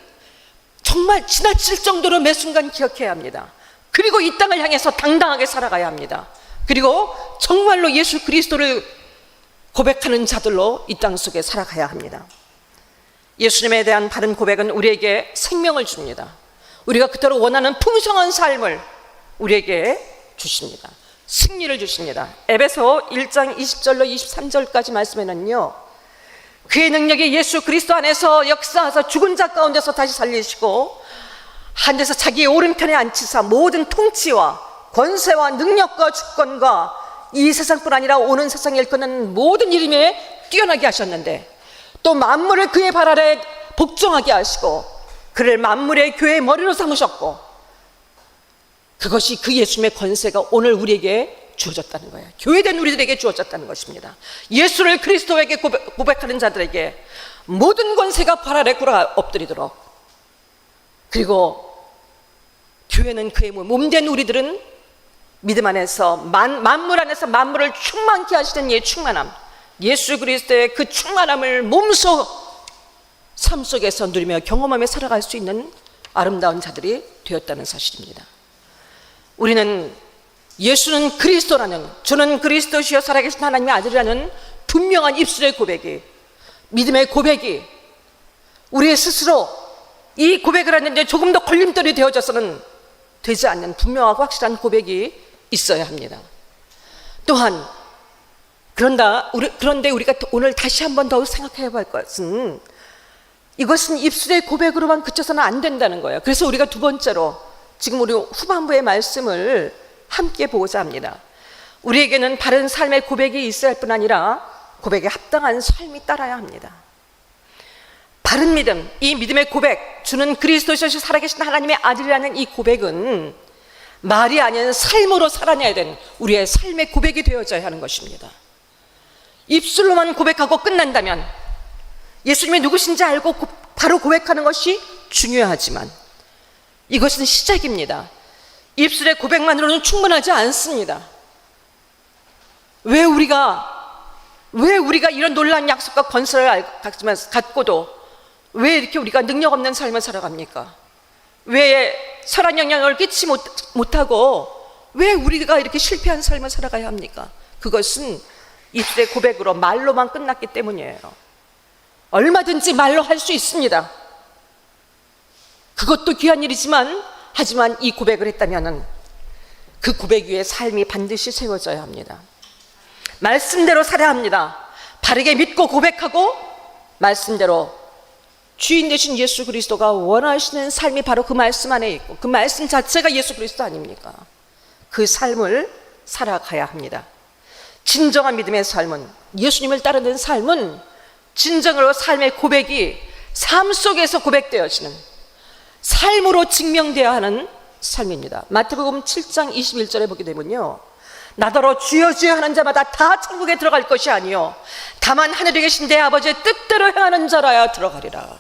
정말 지나칠 정도로 매 순간 기억해야 합니다. 그리고 이 땅을 향해서 당당하게 살아가야 합니다. 그리고 정말로 예수 그리스도를 고백하는 자들로 이 땅 속에 살아가야 합니다. 예수님에 대한 바른 고백은 우리에게 생명을 줍니다. 우리가 그토록 원하는 풍성한 삶을 우리에게 주십니다. 승리를 주십니다. 에베소 1장 20절로 23절까지 말씀에는요, 그의 능력이 예수 그리스도 안에서 역사하사 죽은 자 가운데서 다시 살리시고 하늘에서 자기의 오른편에 앉히사 모든 통치와 권세와 능력과 주권과 이 세상뿐 아니라 오는 세상에 일컫는 모든 이름에 뛰어나게 하셨는데, 또 만물을 그의 발 아래 복종하게 하시고 그를 만물의 교회의 머리로 삼으셨고, 그것이 그 예수님의 권세가 오늘 우리에게 주어졌다는 거예요. 교회된 우리들에게 주어졌다는 것입니다. 예수를 그리스도에게 고백하는 자들에게 모든 권세가 발 아래 꿇어 엎드리도록, 그리고 교회는 그의 몸된 우리들은 믿음 안에서 만물 안에서 만물을 충만케 하시는 이의 충만함, 예수 그리스도의 그 충만함을 몸소 삶 속에서 누리며 경험하며 살아갈 수 있는 아름다운 자들이 되었다는 사실입니다. 우리는 예수는 그리스도라는, 주는 그리스도시여 살아계신 하나님의 아들이라는 분명한 입술의 고백이, 믿음의 고백이 우리 스스로 이 고백을 하는데 조금 더 걸림돌이 되어져서는 되지 않는 분명하고 확실한 고백이 있어야 합니다. 또한 그런데 우리가 오늘 다시 한 번 더 생각해야 할 것은, 이것은 입술의 고백으로만 그쳐서는 안 된다는 거예요. 그래서 우리가 두 번째로 지금 우리 후반부의 말씀을 함께 보고자 합니다. 우리에게는 바른 삶의 고백이 있어야 할 뿐 아니라 고백에 합당한 삶이 따라야 합니다. 바른 믿음, 이 믿음의 고백, 주는 그리스도시여 살아계신 하나님의 아들이라는 이 고백은 말이 아닌 삶으로 살아내야 되는 우리의 삶의 고백이 되어져야 하는 것입니다. 입술로만 고백하고 끝난다면, 예수님이 누구신지 알고 바로 고백하는 것이 중요하지만 이것은 시작입니다. 입술의 고백만으로는 충분하지 않습니다. 왜 우리가 이런 놀라운 약속과 권세를 갖고도 왜 이렇게 우리가 능력 없는 삶을 살아갑니까? 왜 선한 영향을 끼치지 못하고 왜 우리가 이렇게 실패한 삶을 살아가야 합니까? 그것은 입술의 고백으로 말로만 끝났기 때문이에요. 얼마든지 말로 할 수 있습니다. 그것도 귀한 일이지만 하지만 이 고백을 했다면 그 고백 위에 삶이 반드시 세워져야 합니다. 말씀대로 살아야 합니다. 바르게 믿고 고백하고 말씀대로 주인 되신 예수 그리스도가 원하시는 삶이 바로 그 말씀 안에 있고 그 말씀 자체가 예수 그리스도 아닙니까? 그 삶을 살아가야 합니다. 진정한 믿음의 삶은, 예수님을 따르는 삶은 진정으로 삶의 고백이 삶 속에서 고백되어지는, 삶으로 증명되어야 하는 삶입니다. 마태복음 7장 21절에 보게 되면요, 나더러 주여 주여 하는 자마다 다 천국에 들어갈 것이 아니요 다만 하늘에 계신 내 아버지의 뜻대로 행하는 자라야 들어가리라.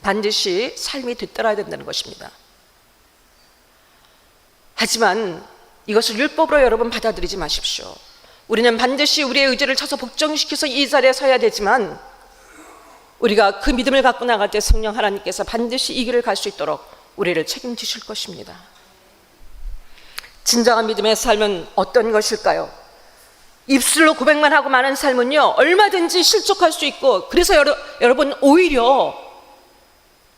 반드시 삶이 뒤따라야 된다는 것입니다. 하지만 이것을 율법으로 여러분 받아들이지 마십시오. 우리는 반드시 우리의 의지를 쳐서 복종시켜서 이 자리에 서야 되지만 우리가 그 믿음을 갖고 나갈 때 성령 하나님께서 반드시 이 길을 갈 수 있도록 우리를 책임지실 것입니다. 진정한 믿음의 삶은 어떤 것일까요? 입술로 고백만 하고 마는 삶은요, 얼마든지 실족할 수 있고, 그래서 여러분 오히려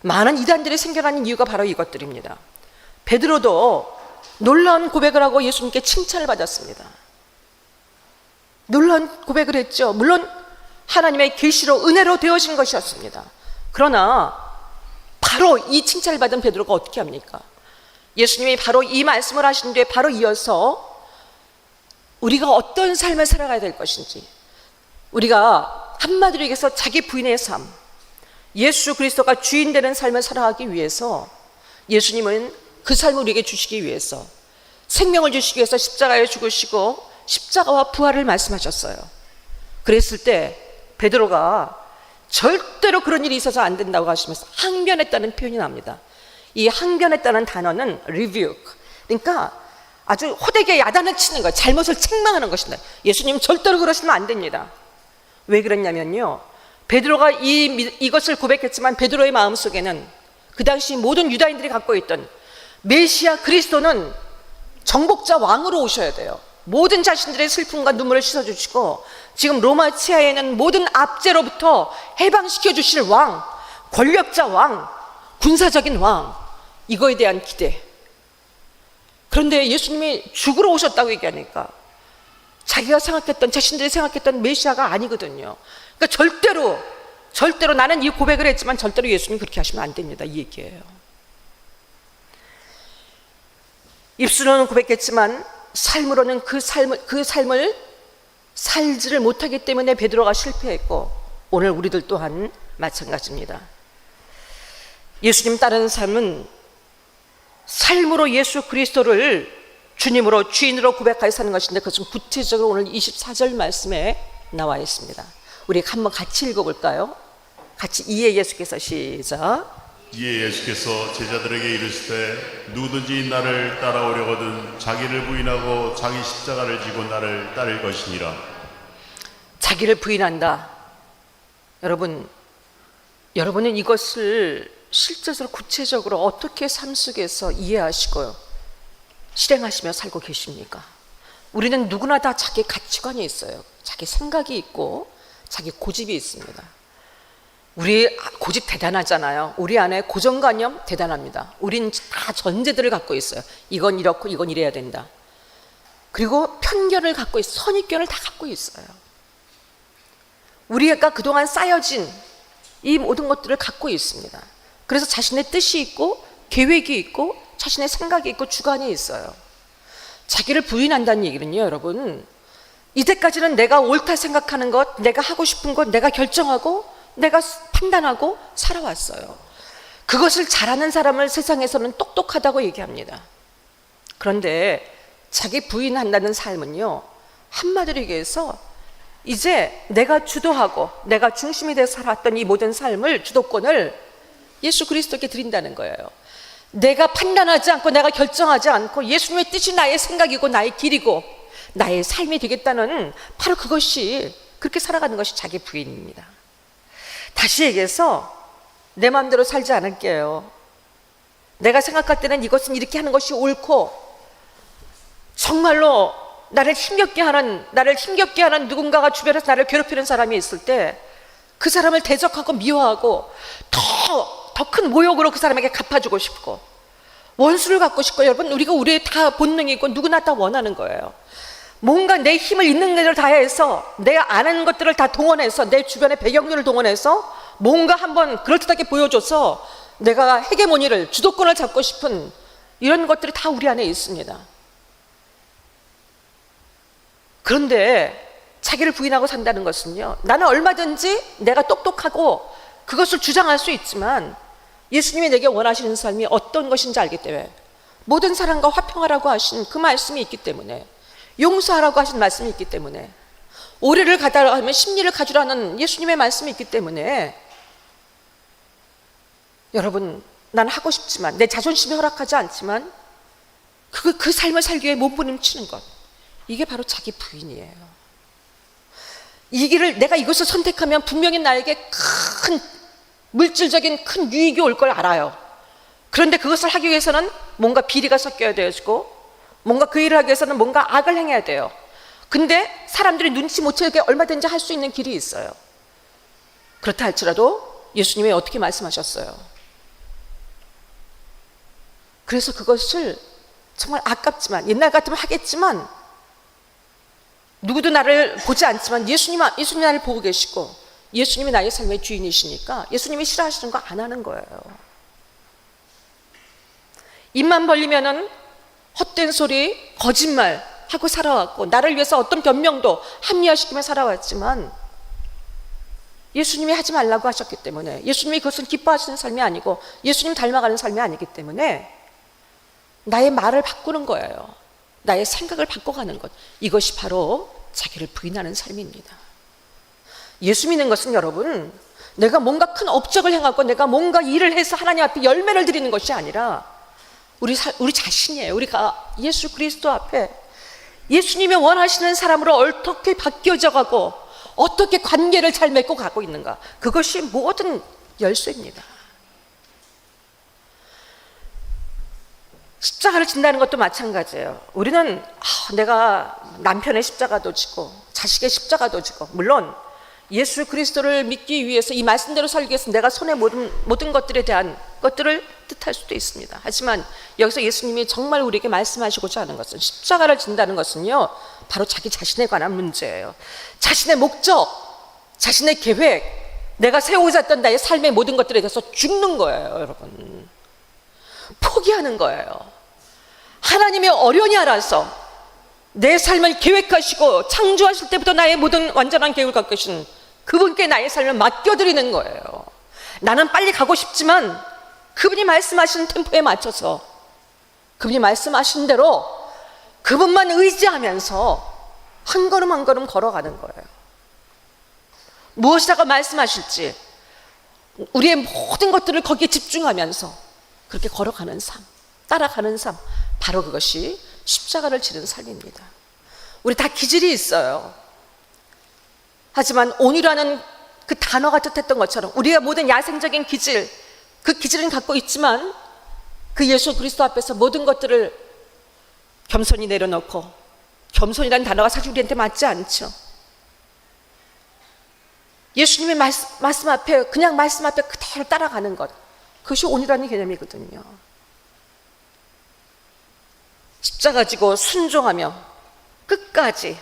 많은 이단들이 생겨나는 이유가 바로 이것들입니다. 베드로도 놀라운 고백을 하고 예수님께 칭찬을 받았습니다. 놀라운 고백을 했죠. 물론 하나님의 계시로 은혜로 되어진 것이었습니다. 그러나 바로 이 칭찬을 받은 베드로가 어떻게 합니까? 예수님이 바로 이 말씀을 하신 뒤에 바로 이어서 우리가 어떤 삶을 살아가야 될 것인지, 우리가 한마디로 얘기해서 자기 부인의 삶, 예수 그리스도가 주인 되는 삶을 살아가기 위해서 예수님은 그 삶을 우리에게 주시기 위해서, 생명을 주시기 위해서 십자가에 죽으시고 십자가와 부활을 말씀하셨어요. 그랬을 때 베드로가 절대로 그런 일이 있어서 안 된다고 하시면서 항변했다는 표현이 납니다. 이 항변했다는 단어는 rebuke, 그러니까 아주 호되게 야단을 치는 거예요. 잘못을 책망하는 것입니다. 예수님 절대로 그러시면 안 됩니다. 왜 그랬냐면요, 베드로가 이것을 고백했지만 베드로의 마음속에는 그 당시 모든 유다인들이 갖고 있던 메시아 그리스도는 정복자 왕으로 오셔야 돼요. 모든 자신들의 슬픔과 눈물을 씻어주시고 지금 로마 치하에 있는 모든 압제로부터 해방시켜 주실 왕, 권력자 왕, 군사적인 왕, 이거에 대한 기대. 그런데 예수님이 죽으러 오셨다고 얘기하니까 자기가 생각했던, 자신들이 생각했던 메시아가 아니거든요. 그러니까 절대로 나는 이 고백을 했지만 절대로 예수님이 그렇게 하시면 안 됩니다, 이 얘기예요. 입술로는 고백했지만 삶으로는 그 삶을 살지를 못하기 때문에 베드로가 실패했고 오늘 우리들 또한 마찬가지입니다. 예수님 따르는 삶은 삶으로 예수 그리스도를 주님으로 주인으로 고백하여 사는 것인데 그것은 구체적으로 오늘 24절 말씀에 나와 있습니다. 우리 한번 같이 읽어볼까요? 같이 이에 예수께서 시작. 이에 예수께서 제자들에게 이르시되 누구든지 나를 따라오려거든 자기를 부인하고 자기 십자가를 지고 나를 따를 것이니라. 자기를 부인한다. 여러분은 이것을 실제적으로 구체적으로 어떻게 삶 속에서 이해하시고요, 실행하시며 살고 계십니까? 우리는 누구나 다 자기 가치관이 있어요. 자기 생각이 있고 자기 고집이 있습니다. 우리 고집 대단하잖아요. 우리 안에 고정관념 대단합니다. 우린 다 전제들을 갖고 있어요. 이건 이렇고 이건 이래야 된다. 그리고 편견을 갖고 있어요. 선입견을 다 갖고 있어요. 우리가 그동안 쌓여진 이 모든 것들을 갖고 있습니다. 그래서 자신의 뜻이 있고 계획이 있고 자신의 생각이 있고 주관이 있어요. 자기를 부인한다는 얘기는요, 여러분, 이때까지는 내가 옳다 생각하는 것, 내가 하고 싶은 것, 내가 결정하고 내가 판단하고 살아왔어요. 그것을 잘하는 사람을 세상에서는 똑똑하다고 얘기합니다. 그런데 자기 부인한다는 삶은요, 한마디로 얘기해서 이제 내가 주도하고 내가 중심이 돼서 살았던 이 모든 삶을, 주도권을 예수 그리스도께 드린다는 거예요. 내가 판단하지 않고 내가 결정하지 않고 예수님의 뜻이 나의 생각이고 나의 길이고 나의 삶이 되겠다는, 바로 그것이, 그렇게 살아가는 것이 자기 부인입니다. 다시 얘기해서 내 마음대로 살지 않을게요. 내가 생각할 때는 이것은 이렇게 하는 것이 옳고 정말로 나를 힘겹게 하는 누군가가 주변에서 나를 괴롭히는 사람이 있을 때 그 사람을 대적하고 미워하고 더 큰 모욕으로 그 사람에게 갚아주고 싶고 원수를 갖고 싶고, 여러분, 우리의 다 본능이 있고 누구나 다 원하는 거예요. 뭔가 내 힘을 있는 대로 다해서 내가 아는 것들을 다 동원해서 내 주변의 배경들을 동원해서 뭔가 한번 그럴듯하게 보여줘서 내가 헤게모니를, 주도권을 잡고 싶은 이런 것들이 다 우리 안에 있습니다. 그런데 자기를 부인하고 산다는 것은요, 나는 얼마든지 내가 똑똑하고 그것을 주장할 수 있지만 예수님이 내게 원하시는 삶이 어떤 것인지 알기 때문에, 모든 사람과 화평하라고 하신 그 말씀이 있기 때문에, 용서하라고 하신 말씀이 있기 때문에, 오래를 가다라 하면 심리를 가주라는 예수님의 말씀이 있기 때문에, 여러분, 난 하고 싶지만 내 자존심이 허락하지 않지만 그 삶을 살기 위해 몸부림치는 것, 이게 바로 자기 부인이에요. 이 길을, 내가 이것을 선택하면 분명히 나에게 큰 물질적인 큰 유익이 올 걸 알아요. 그런데 그것을 하기 위해서는 뭔가 비리가 섞여야 되고, 뭔가 그 일을 하기 위해서는 뭔가 악을 행해야 돼요. 근데 사람들이 눈치 못 채게 얼마든지 할 수 있는 길이 있어요. 그렇다 할지라도 예수님이 어떻게 말씀하셨어요? 그래서 그것을 정말 아깝지만, 옛날 같으면 하겠지만, 누구도 나를 보지 않지만 예수님이 나를 보고 계시고 예수님이 나의 삶의 주인이시니까 예수님이 싫어하시는 거 안 하는 거예요. 입만 벌리면은 헛된 소리, 거짓말 하고 살아왔고, 나를 위해서 어떤 변명도 합리화시키며 살아왔지만, 예수님이 하지 말라고 하셨기 때문에, 예수님이 그것은 기뻐하시는 삶이 아니고 예수님 닮아가는 삶이 아니기 때문에 나의 말을 바꾸는 거예요. 나의 생각을 바꿔가는 것, 이것이 바로 자기를 부인하는 삶입니다. 예수 믿는 것은, 여러분, 내가 뭔가 큰 업적을 행하고 내가 뭔가 일을 해서 하나님 앞에 열매를 드리는 것이 아니라 우리 자신이에요. 우리가 예수 그리스도 앞에 예수님이 원하시는 사람으로 어떻게 바뀌어져 가고 어떻게 관계를 잘 맺고 가고 있는가, 그것이 모든 열쇠입니다. 십자가를 진다는 것도 마찬가지예요. 우리는 내가 남편의 십자가도 지고 자식의 십자가도 지고, 물론 예수 그리스도를 믿기 위해서 이 말씀대로 살기 위해서 내가 손에 모든 것들에 대한 것들을 뜻할 수도 있습니다. 하지만 여기서 예수님이 정말 우리에게 말씀하시고자 하는 것은, 십자가를 진다는 것은요, 바로 자기 자신에 관한 문제예요. 자신의 목적, 자신의 계획, 내가 세우고자 했던 나의 삶의 모든 것들에 대해서 죽는 거예요. 여러분, 포기하는 거예요. 하나님이 어련히 알아서 내 삶을 계획하시고 창조하실 때부터 나의 모든 완전한 계획을 갖고 계신 그분께 나의 삶을 맡겨드리는 거예요. 나는 빨리 가고 싶지만 그분이 말씀하시는 템포에 맞춰서, 그분이 말씀하신 대로 그분만 의지하면서 한 걸음 한 걸음 걸어가는 거예요. 무엇이라고 말씀하실지 우리의 모든 것들을 거기에 집중하면서 그렇게 걸어가는 삶, 따라가는 삶, 바로 그것이 십자가를 지는 삶입니다. 우리 다 기질이 있어요. 하지만 온유라는 그 단어가 뜻했던 것처럼 우리의 모든 야생적인 기질, 그 기질은 갖고 있지만 그 예수 그리스도 앞에서 모든 것들을 겸손히 내려놓고, 겸손이라는 단어가 사실 우리한테 맞지 않죠. 예수님의 말씀 앞에, 그냥 말씀 앞에 그대로 따라가는 것, 그것이 온유라는 개념이거든요. 십자가 지고 순종하며 끝까지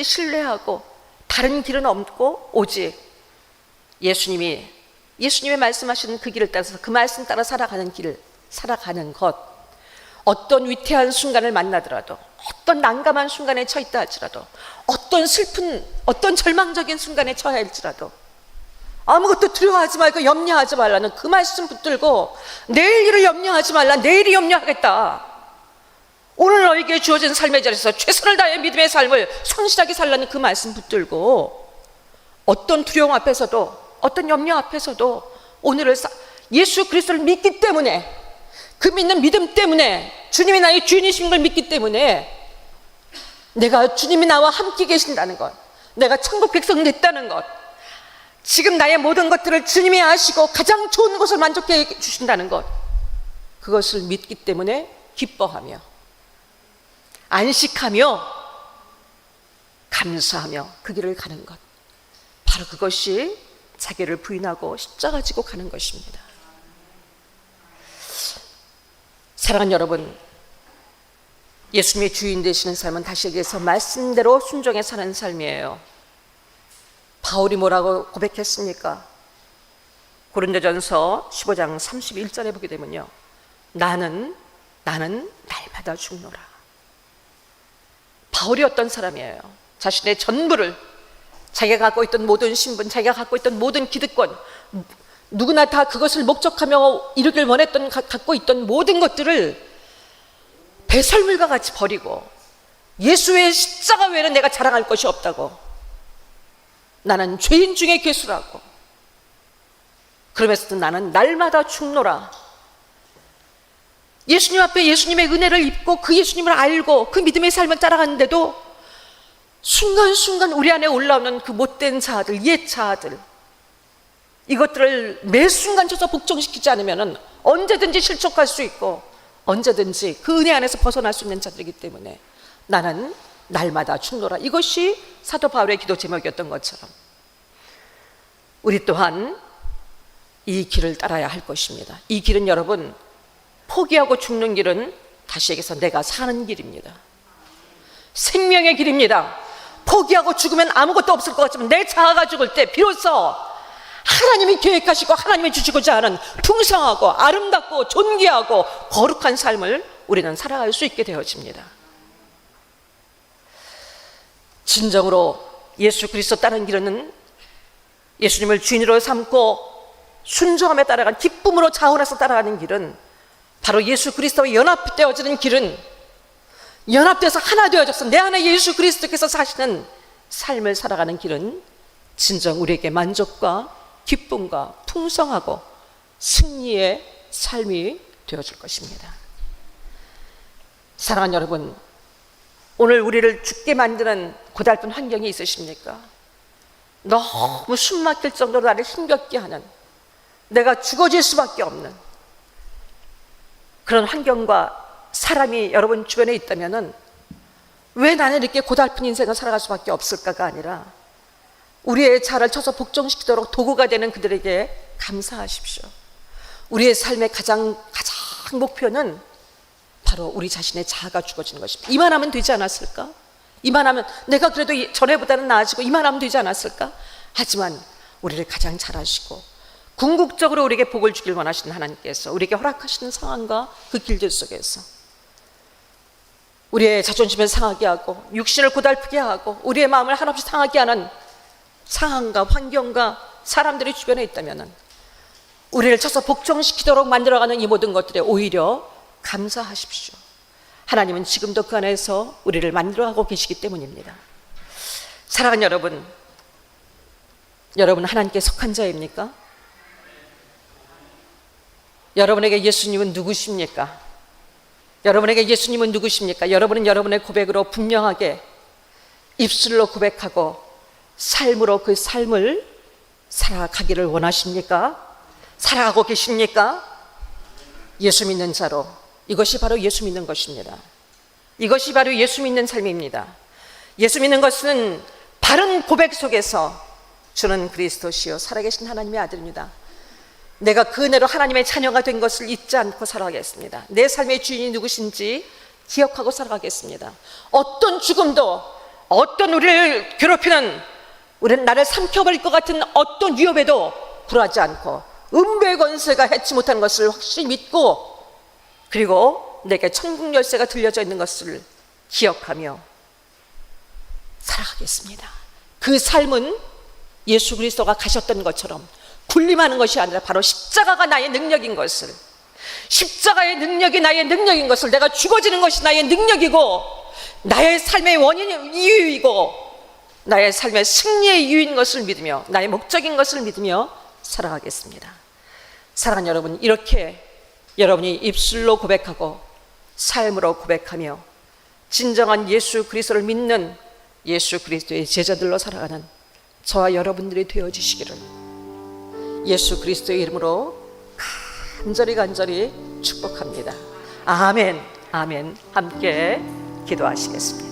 신뢰하고 다른 길은 없고 오직 예수님의 말씀하시는 그 길을 따라서, 그 말씀 따라 살아가는 길을 살아가는 것, 어떤 위태한 순간을 만나더라도, 어떤 난감한 순간에 처했다 할지라도, 어떤 슬픈, 어떤 절망적인 순간에 처해 할지라도 아무것도 두려워하지 말고 염려하지 말라는 그 말씀 붙들고, 내일 일을 염려하지 말라, 내일이 염려하겠다, 오늘 너에게 주어진 삶의 자리에서 최선을 다해 믿음의 삶을 성실하게 살라는 그 말씀 붙들고, 어떤 두려움 앞에서도 어떤 염려 앞에서도 오늘을 예수 그리스도를 믿기 때문에, 그 믿는 믿음 때문에, 주님이 나의 주인이신 걸 믿기 때문에, 내가 주님이 나와 함께 계신다는 것, 내가 천국 백성 됐다는 것, 지금 나의 모든 것들을 주님이 아시고 가장 좋은 것을 만족해 주신다는 것, 그것을 믿기 때문에 기뻐하며 안식하며 감사하며 그 길을 가는 것, 바로 그것이 자기를 부인하고 십자가 지고 가는 것입니다. 사랑하는 여러분, 예수님의 주인 되시는 삶은 다시 얘기해서 말씀대로 순종해 사는 삶이에요. 바울이 뭐라고 고백했습니까? 고린도전서 15장 31절에 보게 되면요, 나는 날마다 죽노라. 바울이 어떤 사람이에요? 자신의 전부를, 자기가 갖고 있던 모든 신분, 자기가 갖고 있던 모든 기득권, 누구나 다 그것을 목적하며 이루길 원했던, 갖고 있던 모든 것들을 배설물과 같이 버리고 예수의 십자가 외에는 내가 자랑할 것이 없다고, 나는 죄인 중에 괴수라고, 그러면서도 나는 날마다 죽노라. 예수님 앞에 예수님의 은혜를 입고 그 예수님을 알고 그 믿음의 삶을 따라가는데도 순간순간 우리 안에 올라오는 그 못된 자아들, 옛 자아들, 이것들을 매 순간 쳐서 복종시키지 않으면 언제든지 실족할 수 있고 언제든지 그 은혜 안에서 벗어날 수 있는 자들이기 때문에 나는 날마다 죽노라. 이것이 사도 바울의 기도 제목이었던 것처럼 우리 또한 이 길을 따라야 할 것입니다. 이 길은 여러분, 포기하고 죽는 길은 다시 얘기해서 내가 사는 길입니다. 생명의 길입니다. 포기하고 죽으면 아무것도 없을 것 같지만 내 자아가 죽을 때 비로소 하나님이 계획하시고 하나님이 주시고자 하는 풍성하고 아름답고 존귀하고 거룩한 삶을 우리는 살아갈 수 있게 되어집니다. 진정으로 예수 그리스도 따르는 길은 예수님을 주인으로 삼고 순종함에 따라간 기쁨으로 자원해서 따라가는 길은 바로 예수 그리스도와 연합되어지는 길은, 연합돼서 하나 되어져서 내 안에 예수 그리스도께서 사시는 삶을 살아가는 길은 진정 우리에게 만족과 기쁨과 풍성하고 승리의 삶이 되어줄 것입니다. 사랑하는 여러분, 오늘 우리를 죽게 만드는 고달픈 환경이 있으십니까? 너무 숨 막힐 정도로 나를 힘겹게 하는, 내가 죽어질 수밖에 없는 그런 환경과 사람이 여러분 주변에 있다면 왜 나는 이렇게 고달픈 인생을 살아갈 수밖에 없을까가 아니라 우리의 자아를 쳐서 복종시키도록 도구가 되는 그들에게 감사하십시오. 우리의 삶의 가장 목표는 바로 우리 자신의 자아가 죽어지는 것입니다. 이만하면 되지 않았을까? 이만하면 내가 그래도 전에보다는 나아지고 이만하면 되지 않았을까? 하지만 우리를 가장 잘 아시고 궁극적으로 우리에게 복을 주길 원하시는 하나님께서 우리에게 허락하시는 상황과 그 길들 속에서 우리의 자존심을 상하게 하고 육신을 고달프게 하고 우리의 마음을 한없이 상하게 하는 상황과 환경과 사람들이 주변에 있다면 우리를 쳐서 복종시키도록 만들어가는 이 모든 것들에 오히려 감사하십시오. 하나님은 지금도 그 안에서 우리를 만들어가고 계시기 때문입니다. 사랑하는 여러분, 여러분 하나님께 속한 자입니까? 여러분에게 예수님은 누구십니까? 여러분에게 예수님은 누구십니까? 여러분은 여러분의 고백으로 분명하게 입술로 고백하고 삶으로 그 삶을 살아가기를 원하십니까? 살아가고 계십니까? 예수 믿는 자로, 이것이 바로 예수 믿는 것입니다. 이것이 바로 예수 믿는 삶입니다. 예수 믿는 것은 바른 고백 속에서 주는 그리스도시요 살아계신 하나님의 아들입니다. 내가 그 은혜로 하나님의 자녀가 된 것을 잊지 않고 살아가겠습니다. 내 삶의 주인이 누구신지 기억하고 살아가겠습니다. 어떤 죽음도, 어떤 우리를 괴롭히는, 우리는 나를 삼켜버릴 것 같은 어떤 위협에도 굴하지 않고 음부의 권세가 해치 못하는 것을 확실히 믿고, 그리고 내게 천국 열쇠가 들려져 있는 것을 기억하며 살아가겠습니다. 그 삶은 예수 그리스도가 가셨던 것처럼 군림하는 것이 아니라 바로 십자가가 나의 능력인 것을, 십자가의 능력이 나의 능력인 것을, 내가 죽어지는 것이 나의 능력이고 나의 삶의 원인 이유이고 나의 삶의 승리의 이유인 것을 믿으며 나의 목적인 것을 믿으며 살아가겠습니다. 사랑하는 여러분, 이렇게 여러분이 입술로 고백하고 삶으로 고백하며 진정한 예수 그리스도를 믿는 예수 그리스도의 제자들로 살아가는 저와 여러분들이 되어주시기를 예수 그리스도의 이름으로 간절히 축복합니다. 아멘, 아멘. 함께 기도하시겠습니다.